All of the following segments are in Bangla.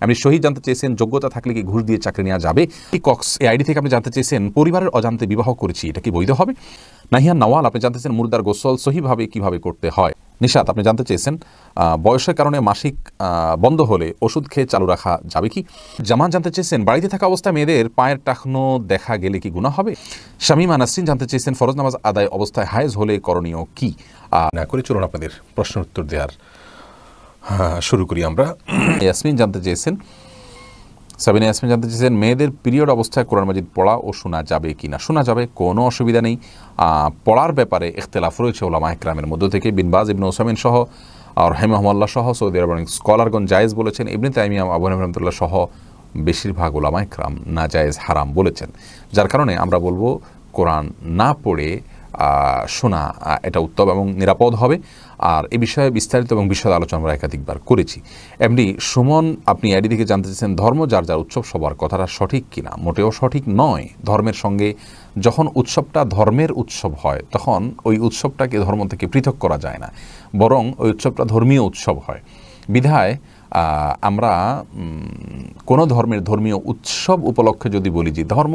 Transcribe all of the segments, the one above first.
আপনি শহীদ জানতে চেয়েছেন যোগ্যতা থাকলে কি ঘুষ দিয়ে চাকরি নেওয়া যাবে? কক্স এই আইডি থেকে আপনি জানতে চেয়েছেন পরিবারের অজান্তে বিবাহ করেছি, এটা কি বৈধ হবে? নাহিয়ান নওয়াল আপনি জানতে চেয়েছেন মুর্দার গোসল সহিভাবে কিভাবে করতে হয়? নিশাত আপনি জানতে চেয়েছেন বয়সের কারণে মাসিক বন্ধ হলে ওষুধ খেয়ে চালু রাখা যাবে কি? জামান জানতে চেয়েছেন বাড়িতে থাকা অবস্থায় মেয়েদের পায়ের টাকনো দেখা গেলে কি গুনাহ হবে? শামীমা নাসরিন জানতে চেয়েছেন ফরজ নামাজ আদায় অবস্থায় হায়েজ হলে করণীয় কি? না করে চলুন আপনাদের প্রশ্ন উত্তর দেওয়ার শুরু করি আমরা। ইয়াসমিন জানতে চেয়েছেন সাবিনা ইয়াসমিন জানতে চেয়েছেন মেয়েদের পিরিয়ড অবস্থায় কোরআন মাজিদ পড়া ও শোনা যাবে কি না? শোনা যাবে, কোনো অসুবিধা নেই। পড়ার ব্যাপারে ইখতিলাফ রয়েছে ওলামা ইকরামের মধ্য থেকে। বিন বাজ ইবনে উসাইমিন সহ আর রাহিমাহুল্লাহ সহ সৌদি আরবের স্কলারগণ জায়েজ বলেছেন, ইবনে তাইমিয়া আবু হানিফা রাহমাতুল্লাহ সহ বেশিরভাগ ওলামা ইকরাম নাজায়েজ হারাম বলেছেন। যার কারণে আমরা বলবো কোরআন না পড়ে শোনা এটা উত্তম এবং নিরাপদ হবে। আর এ বিষয়ে বিস্তারিত এবং বিশদ আলোচনা আমরা একাধিকবার করেছি। এমনি সুমন আপনি আইডি থেকে জানতে চেয়েছেন ধর্ম যার যার উৎসব সবার কথাটা সঠিক কিনা? মোটেও সঠিক নয়। ধর্মের সঙ্গে যখন উৎসবটা ধর্মের উৎসব হয় তখন ওই উৎসবটাকে ধর্ম থেকে পৃথক করা যায় না, বরং ওই উৎসবটা ধর্মীয় উৎসব হয়। বিধায় আমরা কোনো ধর্মের ধর্মীয় উৎসব উপলক্ষে যদি বলি যে ধর্ম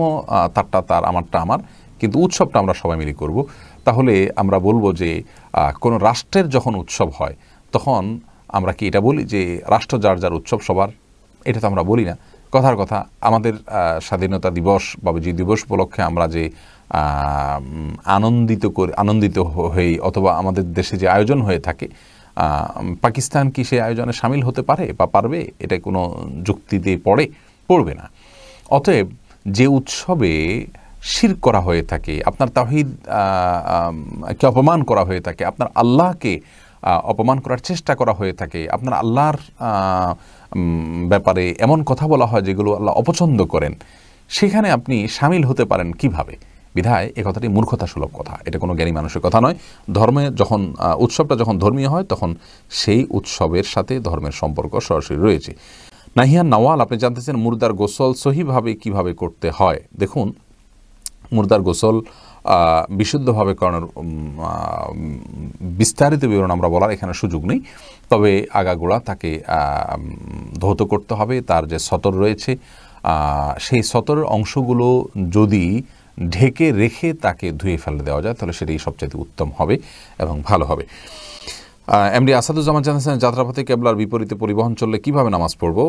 তারটা তার আমারটা আমার, কিন্তু উৎসবটা আমরা সবাই মিলে করব, তাহলে আমরা বলবো যে কোনো রাষ্ট্রের যখন উৎসব হয় তখন আমরা কি এটা বলি যে রাষ্ট্র যার যার উৎসব সবার? এটা তো আমরা বলি না। কথার কথা আমাদের স্বাধীনতা দিবস বা বিজয় দিবস উপলক্ষে আমরা যে আনন্দিত হই অথবা আমাদের দেশে যে আয়োজন হয়ে থাকে, পাকিস্তান কি সেই আয়োজনে সামিল হতে পারে বা পারবে? এটা কোনো যুক্তিতে পড়বে না। অতএব যে উৎসবে শিরক করা হয়ে থাকে, আপনার তাওহীদ কে অপমান করা হয়ে থাকে, আপনার আল্লাহকে অপমান করার চেষ্টা করা হয়ে থাকে, আপনার আল্লাহর ব্যাপারে এমন কথা বলা হয় যেগুলো আল্লাহ অপছন্দ করেন, সেখানে আপনি সামিল হতে পারেন কিভাবে? বিধায় এ কথাটি মূর্খতা সুলভ কথা, এটা কোনো জ্ঞানী মানুষের কথা নয়। ধর্মে যখন উৎসবটা যখন ধর্মীয় হয় তখন সেই উৎসবের সাথে ধর্মের সম্পর্ক সরাসরি রয়েছে। নাহিয়ান নওয়াল আপনি জানতেছেন মুর্দার গোসল সহিভাবে কিভাবে করতে হয়? দেখুন, মুর্দার গোসল বিশুদ্ধভাবে করানোর বিস্তারিত বিবরণ আমরা বলার এখানে সুযোগ নেই। তবে আগাগোড়া তাকে ধৌত করতে হবে। তার যে সতর রয়েছে সেই সতরের অংশগুলো যদি ঢেকে রেখে তাকে ধুয়ে ফেলে দেওয়া যায় তাহলে সেটাই সবচেয়ে উত্তম হবে এবং ভালো হবে। এমডি আসাদুজ্জামান জানাচ্ছেন যাত্রাপথে কেবলার বিপরীতে পরিবহন চললে কিভাবে নামাজ পড়ব?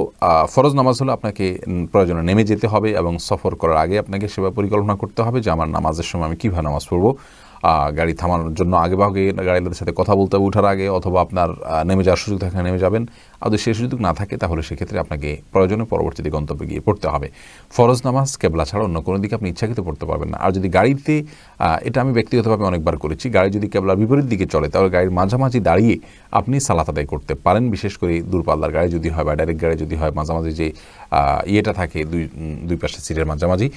ফরজ নামাজ হলে আপনাকে প্রয়োজনে নেমে যেতে হবে এবং সফর করার আগে আপনাকে সেভাবে পরিকল্পনা করতে হবে যে আমার নামাজের সময় আমি কীভাবে নামাজ পড়ব। গাড়ি থামানোর জন্য আগেভাগে গাড়িদের সাথে কথা বলতে হবে ওঠার আগে, অথবা আপনার নেমে যাওয়ার সুযোগ থাকলে নেমে যাবেন। আর যদি সেই সুযোগ না থাকে তাহলে সেক্ষেত্রে আপনাকে প্রয়োজনে পরবর্তীতে গন্তব্যে গিয়ে পড়তে হবে। ফরজ নামাজ কেবলা ছাড়া অন্য কোনো দিকে আপনি ইচ্ছাকৃত পড়তে পারবেন না। আর যদি গাড়িতে, এটা আমি ব্যক্তিগতভাবে অনেকবার করেছি, গাড়ি যদি কেবলার বিপরীত দিকে চলে তাহলে গাড়ির মাঝামাঝি দাঁড়িয়ে আপনি সালাত আদায় করতে পারেন। বিশেষ করে দূরপাল্লার গাড়ি যদি হয় বা ডাইরেক্ট গাড়ি যদি হয়, মাঝামাঝি যে ইয়েটা থাকে দুই পাশে সিটের মাঝামাঝি,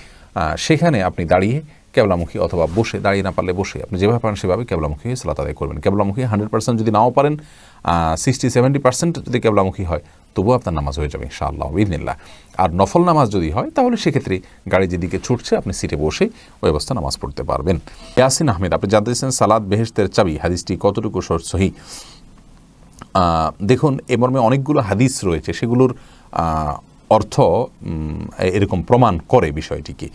সেখানে আপনি দাঁড়িয়ে কেবলামুখী অথবা বসে, দাঁড়িয়ে না পারলে বসে, আপনি যেভাবে পারেন সেভাবে কেবলামুখী হয়ে সালাত আদায় করবেন। কেবলামুখী 100% যদি নাও পারেন, 60-70% যদি কেবলামুখী হয় তবুও আপনার নামাজ হয়ে যাবে ইনশাআল্লাহ বিইذনিল্লাহ। আর নফল নামাজ যদি হয় তাহলে সেক্ষেত্রে গাড়ি যেদিকে ছুটছে আপনি সিটে বসে ওই অবস্থা নামাজ পড়তে পারবেন। ইয়াসিন আহমেদ আপনি জানতে চাইছেন সালাত বেহেশতের চাবি, হাদিসটি কতটুকু সহিহ? দেখুন, এ মর্মে অনেকগুলো হাদিস রয়েছে, সেগুলোর অর্থ এরকম প্রমাণ করে বিষয়টিকে।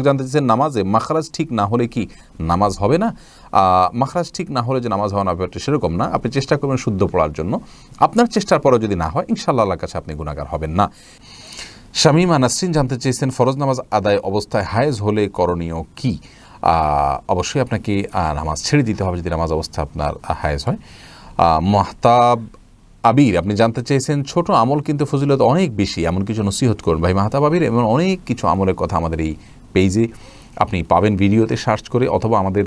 জানতে চাইছেন নামাজে মাখরাজ ঠিক না হলে কি নামাজ হবে না? মাখরাজ ঠিক না হলে যে নামাজ হবে না ব্যাপারটা সেরকম না। আপনি চেষ্টা করবেন শুদ্ধ পড়ার জন্য, আপনার চেষ্টার পরেও যদি না হয় ইনশাআল্লাহ আল্লাহর কাছে আপনি গুনাহগার হবেন না। শামীমা নাসরিন জানতে চেয়েছেন ফরজ নামাজ আদায় অবস্থায় হায়েজ হলে করণীয় কি? অবশ্যই আপনাকে নামাজ ছেড়ে দিতে হবে যদি নামাজ অবস্থা আপনার হায়েজ হয়। মাহতাব আবির আপনি জানতে চেয়েছেন ছোট আমল কিন্তু ফজিলত অনেক বেশি, এমন কিছু নসিহত করুন ভাই। মাহতাব আবির, এমন অনেক কিছু আমলের কথা আমাদের এই পেজে আপনি পাবেন, ভিডিওতে সার্চ করে, অথবা আমাদের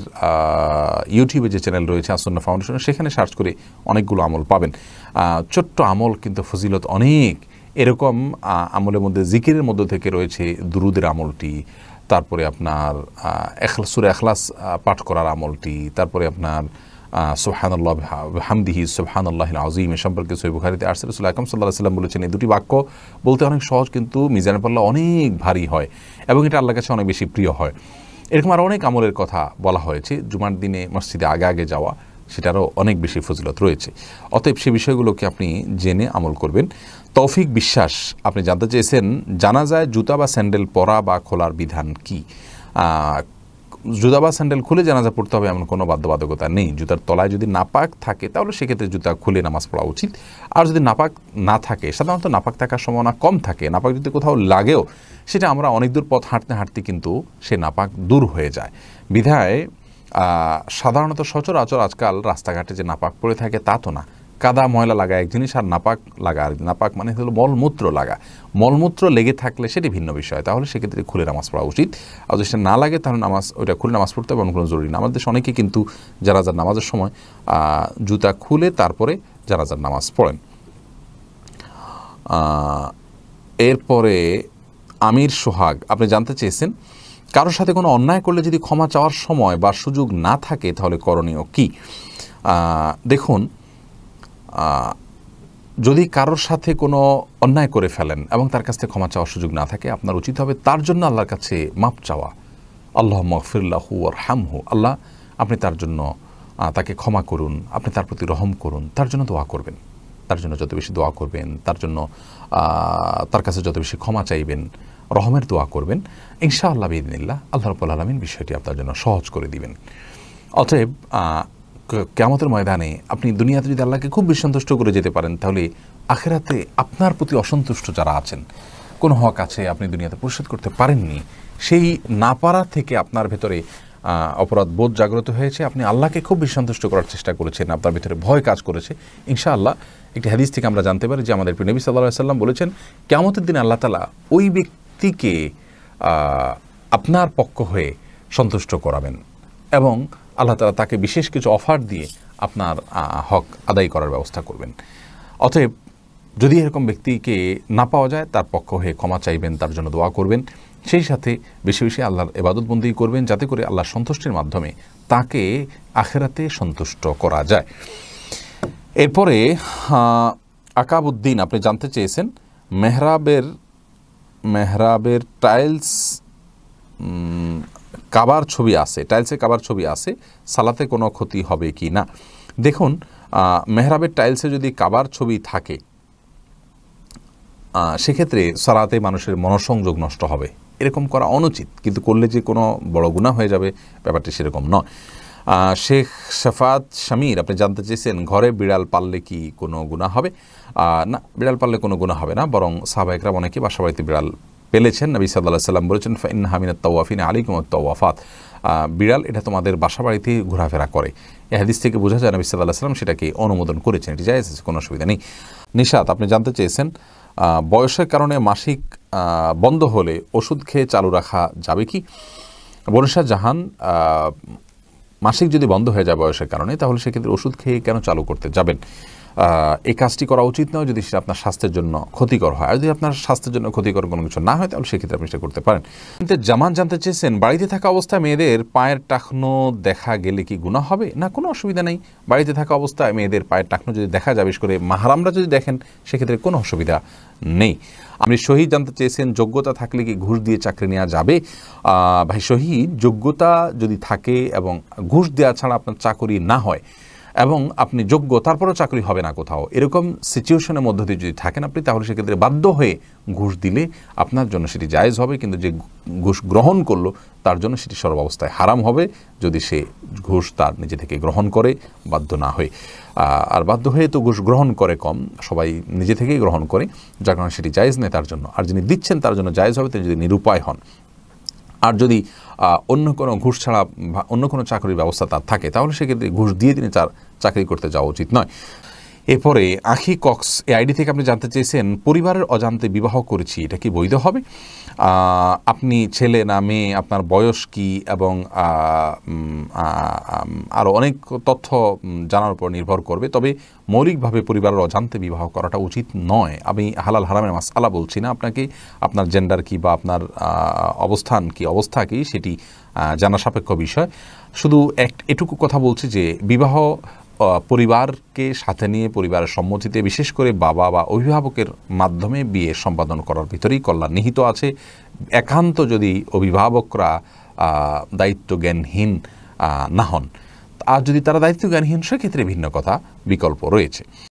ইউটিউবে যে চ্যানেল রয়েছে আসুন্নাহ ফাউন্ডেশন, সেখানে সার্চ করে অনেকগুলো আমল পাবেন। ছোট্ট আমল কিন্তু ফজিলত অনেক। এরকম আমলের মধ্যে জিকিরের মধ্যে থেকে রয়েছে দুরুদের আমলটি, তারপরে আপনার সূরা ইখলাস পাঠ করার আমলটি, তারপরে আপনার সুবহানাল্লাহ বিহামদিহি সুবহানাল্লাহিল আযীম সম্পর্কে সহিহ বুখারীতে আসছে রাসূল আকরাম সাল্লাল্লাহু আলাইহি ওয়াসাল্লাম বলেছেন এই দুটি বাক্য বলতে অনেক সহজ কিন্তু মিজানের পাল্লা অনেক ভারী হয় এবং এটা আল্লাহর কাছে অনেক বেশি প্রিয় হয়। এরকম আরও অনেক আমলের কথা বলা হয়েছে। জুমার দিনে মসজিদে আগে আগে যাওয়া, সেটারও অনেক বেশি ফজিলত রয়েছে। অতএব সে বিষয়গুলোকে আপনি জেনে আমল করবেন। তৌফিক বিশ্বাস আপনি জানতে চেয়েছেন জানাজায় জুতা বা স্যান্ডেল পরা বা খোলার বিধান কি? জুতা বা স্যান্ডেল খুলে জানাজা পড়তে হবে এমন কোনো বাধ্যবাধকতা নেই। জুতার তলায় যদি নাপাক থাকে তাহলে সেক্ষেত্রে জুতা খুলে নামাজ পড়া উচিত। আর যদি নাপাক না থাকে, সাধারণত নাপাক থাকার সম্ভাবনা কম থাকে, নাপাক যদি কোথাও লাগেও সেটা আমরা অনেক দূর পথ হাঁটতে হাঁটতে কিন্তু সে নাপাক দূর হয়ে যায়। বিধায় সাধারণত সচরাচর আজকাল রাস্তাঘাটে যে নাপাক পড়ে থাকে তা তো না, কাদা ময়লা লাগা এক জিনিস, আর নাপাক লাগা আর নাপাক মানে হলো মলমূত্র লাগা। মলমূত্র লেগে থাকলে সেটি ভিন্ন বিষয়, তাহলে সেক্ষেত্রে খুলে নামাজ পড়া উচিত। আর যদি সেটা না লাগে তাহলে ওইটা খুলে নামাজ পড়তে হবে, এমন কোনো জরুরি না। আমাদের দেশে অনেকে কিন্তু জানাজার নামাজের সময় জুতা খুলে তারপরে জানাজার নামাজ পড়েন। এরপরে আমির সোহাগ আপনি জানতে চেয়েছেন কারোর সাথে কোনো অন্যায় করলে যদি ক্ষমা চাওয়ার সময় বা সুযোগ না থাকে তাহলে করণীয় কি? দেখুন, যদি কারোর সাথে কোনো অন্যায় করে ফেলেন এবং তার কাছ থেকে ক্ষমা চাওয়ার সুযোগ না থাকে, আপনার উচিত হবে তার জন্য আল্লাহর কাছে মাপ চাওয়া। আল্লাহ মাগফিরলাহু ওয়ারহামহু, আল্লাহ আপনি তার জন্য তাকে ক্ষমা করুন, আপনি তার প্রতি রহম করুন, তার জন্য দোয়া করবেন। তার জন্য যত বেশি দোয়া করবেন, তার জন্য তার কাছে যত বেশি ক্ষমা চাইবেন, রহমের দোয়া করবেন, ইনশাআল্লাহ বিইذনিল্লাহ আল্লাহ রাব্বুল আলামিন বিষয়টি আপনার জন্য সহজ করে দিবেন। অতএব কিয়ামতের ময়দানে আপনি দুনিয়াতে যদি আল্লাহকে খুব বেশি সন্তুষ্ট করে যেতে পারেন, তাহলে আখিরাতে আপনার প্রতি অসন্তুষ্ট যারা আছেন, কোনো হক আছে আপনি দুনিয়াতে পরিশোধ করতে পারেননি, সেই না পারা থেকে আপনার ভেতরে অপরাধ বোধ জাগ্রত হয়েছে, আপনি আল্লাহকে খুব বেশি সন্তুষ্ট করার চেষ্টা করেছেন, আপনার ভিতরে ভয় কাজ করেছে। ইনশাআল্লাহ একটি হাদিস থেকে আমরা জানতে পারি যে আমাদের প্রিয় নবী সাল্লাল্লাহু আলাইহি ওয়াসাল্লাম বলেছেন, কিয়ামতের দিন আল্লাহ তাআলা ওই ব্যক্তিকে আপনার পক্ষ হয়ে সন্তুষ্ট করাবেন এবং আল্লাহ তাআলা তাকে বিশেষ কিছু অফার দিয়ে আপনার হক আদায় করার ব্যবস্থা করবেন। অতএব যদি এরকম ব্যক্তিকে না পাওয়া যায়, তার পক্ষ হয়ে ক্ষমা চাইবেন, তার জন্য দোয়া করবেন, সেই সাথে বেশি বেশি আল্লাহর ইবাদত বন্দেগী করবেন, যাতে করে আল্লাহর সন্তুষ্টির মাধ্যমে তাকে আখিরাতে সন্তুষ্ট করা যায়। এরপরে আকাবউদ্দিন আপনি জানতে চেয়েছেন মেহরাবের টাইলস কাবার ছবি আছে, টাইলসে কাবার ছবি আছে, সালাতে কোনো ক্ষতি হবে কি না? দেখুন, মেহরাবের টাইলসে যদি কাবার ছবি থাকে সেক্ষেত্রে সালাতে মানুষের মনোসংযোগ নষ্ট হবে, এরকম করা অনুচিত। কিন্তু করলে যে কোনো বড় গুনাহ হয়ে যাবে ব্যাপারটি সেরকম নয়। শেখ শাফাত শামীর আপনি জানতে চেয়েছেন ঘরে বিড়াল পাললে কি কোনো গুনাহ হবে? না, বিড়াল পাললে কোনো গুনাহ হবে না, বরং সাহাবায়ে কেরাম অনেকে বাসা বাড়িতে বিড়াল পেলেছেন। নবী সাল্লাল্লাহু আলাইহি ওয়াসাল্লাম বলেছেন, ফাইন্নাহা মিনাত তাওয়াফিন আলাইকুমুত তাওয়াফাত, বিড়াল এটা তোমাদের বাসা বাড়িতে ঘোরাফেরা করে। এই হাদিস থেকে বোঝা যায় নবী সাল্লাল্লাহু আলাইহি ওয়াসাল্লাম সেটাকে অনুমোদন করেছেন, এটি জায়েজ আছে, কোনো অসুবিধা নেই। নিশাত আপনি জানতে চেয়েছেন বয়সের কারণে মাসিক বন্ধ হলে ওষুধ খেয়ে চালু রাখা যাবে কি? বনিশা জাহান, মাসিক যদি বন্ধ হয়ে যায় বয়সের কারণে, তাহলে সেক্ষেত্রে ওষুধ খেয়ে কেন চালু করতে যাবেন? এই কাজটি করা উচিত নয় যদি সেটা আপনার স্বাস্থ্যের জন্য ক্ষতিকর হয়। আর যদি আপনার স্বাস্থ্যের জন্য ক্ষতিকর কোনো কিছু না হয়, তাহলে সেক্ষেত্রে আপনি সেটা করতে পারেন। কিন্তু জামান জানতে চেয়েছেন বাড়িতে থাকা অবস্থায় মেয়েদের পায়ের টাকনো দেখা গেলে কি গুনাহ হবে? না, কোনো অসুবিধা নেই। বাড়িতে থাকা অবস্থায় মেয়েদের পায়ের টাকনো যদি দেখা যায়, বিশেষ করে মাহরামরা যদি দেখেন, সেক্ষেত্রে কোনো অসুবিধা নেই। আপনি শহীদ জানতে চেয়েছেন যোগ্যতা থাকলে কি ঘুষ দিয়ে চাকরি নেওয়া যাবে? ভাই শহীদ, যোগ্যতা যদি থাকে এবং ঘুষ দেওয়া ছাড়া আপনার চাকরি না হয় এবং আপনি যোগ্য তারপরেও চাকরি হবে না কোথাও, এরকম সিচুয়েশনের মধ্য দিয়ে যদি থাকেন আপনি, তাহলে সেক্ষেত্রে বাধ্য হয়ে ঘুষ দিলে আপনার জন্য সেটি জায়েজ হবে, কিন্তু যে ঘুষ গ্রহণ করলো তার জন্য সেটি সর্বাবস্থায় হারাম হবে, যদি সে ঘুষ তার নিজে থেকে গ্রহণ করে বাধ্য না হয়ে। আর বাধ্য হয়ে তো ঘুষ গ্রহণ করে কম, সবাই নিজে থেকেই গ্রহণ করে, যার কারণে সেটি জায়েজ নেই তার জন্য। আর যিনি দিচ্ছেন তার জন্য জায়েজ হবে তিনি যদি নিরুপায় হন। আর যদি অন্য কোনো ঘুষ ছাড়া অন্য কোনো চাকরির ব্যবস্থা তার থাকে, তাহলে সেক্ষেত্রে ঘুষ দিয়ে তিনি তার চাকরি করতে যাওয়া উচিত নয়। এরপরে আখি কক্স এই আইডি থেকে আপনি জানতে চেয়েছেন পরিবারের অজান্তে বিবাহ করেছি, এটা কি বৈধ হবে? আপনি ছেলে না মেয়ে, আপনার বয়স কি, এবং আরও অনেক তথ্য জানার উপর নির্ভর করবে। তবে মৌলিকভাবে পরিবারের অজান্তে বিবাহ করাটা উচিত নয়। আমি হালাল হারামের মাসআলা বলছি না আপনাকে, আপনার জেন্ডার কি বা আপনার অবস্থান কি, অবস্থা কি, সেটি জানা সাপেক্ষ বিষয়। শুধু এটুকু কথা বলছি যে বিবাহ পরিবারকে সাথে নিয়ে পরিবারের সম্মতিতে, বিশেষ করে বাবা বা অভিভাবকের মাধ্যমে বিয়ে সম্পাদন করার ভিতরেই কল্যাণ নিহিত আছে। একান্ত যদি অভিভাবকরা দায়িত্ব জ্ঞানহীন না হন, আর যদি তারা দায়িত্বজ্ঞানহীন সেক্ষেত্রে ভিন্ন কথা, বিকল্প রয়েছে।